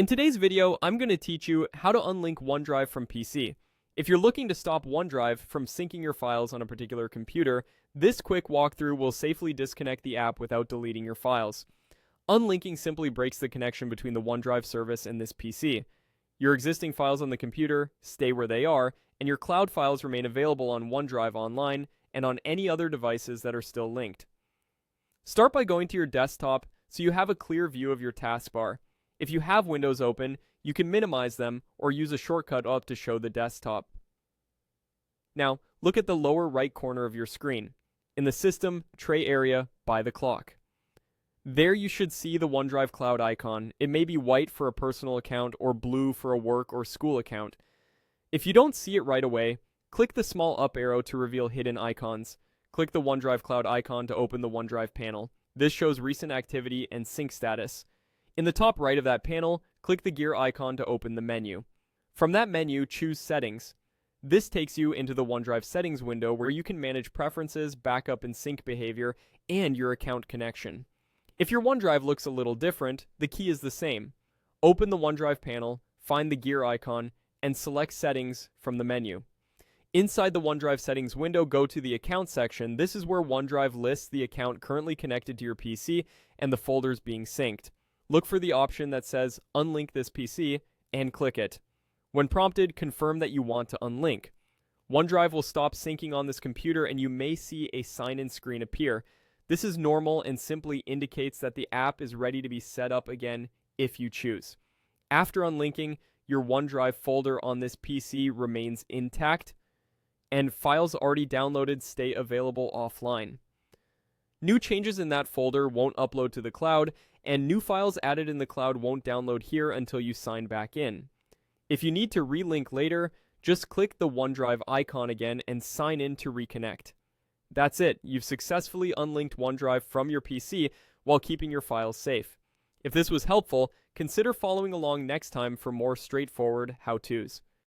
In today's video, I'm going to teach you how to unlink OneDrive from PC. If you're looking to stop OneDrive from syncing your files on a particular computer, this quick walkthrough will safely disconnect the app without deleting your files. Unlinking simply breaks the connection between the OneDrive service and this PC. Your existing files on the computer stay where they are, and your cloud files remain available on OneDrive online and on any other devices that are still linked. Start by going to your desktop so you have a clear view of your taskbar. If you have windows open, you can minimize them or use a shortcut up to show the desktop. Now, look at the lower right corner of your screen, in the System Tray area by the clock. There you should see the OneDrive Cloud icon. It may be white for a personal account or blue for a work or school account. If you don't see it right away, click the small up arrow to reveal hidden icons. Click the OneDrive Cloud icon to open the OneDrive panel. This shows recent activity and sync status. In the top right of that panel, click the gear icon to open the menu. From that menu, choose Settings. This takes you into the OneDrive Settings window where you can manage preferences, backup and sync behavior, and your account connection. If your OneDrive looks a little different, the key is the same. Open the OneDrive panel, find the gear icon, and select Settings from the menu. Inside the OneDrive Settings window, go to the Account section. This is where OneDrive lists the account currently connected to your PC and the folders being synced. Look for the option that says Unlink this PC and click it. When prompted, confirm that you want to unlink. OneDrive will stop syncing on this computer and you may see a sign-in screen appear. This is normal and simply indicates that the app is ready to be set up again if you choose. After unlinking, your OneDrive folder on this PC remains intact and files already downloaded stay available offline. New changes in that folder won't upload to the cloud, and new files added in the cloud won't download here until you sign back in. If you need to relink later, just click the OneDrive icon again and sign in to reconnect. That's it. You've successfully unlinked OneDrive from your PC while keeping your files safe. If this was helpful, consider following along next time for more straightforward how-tos.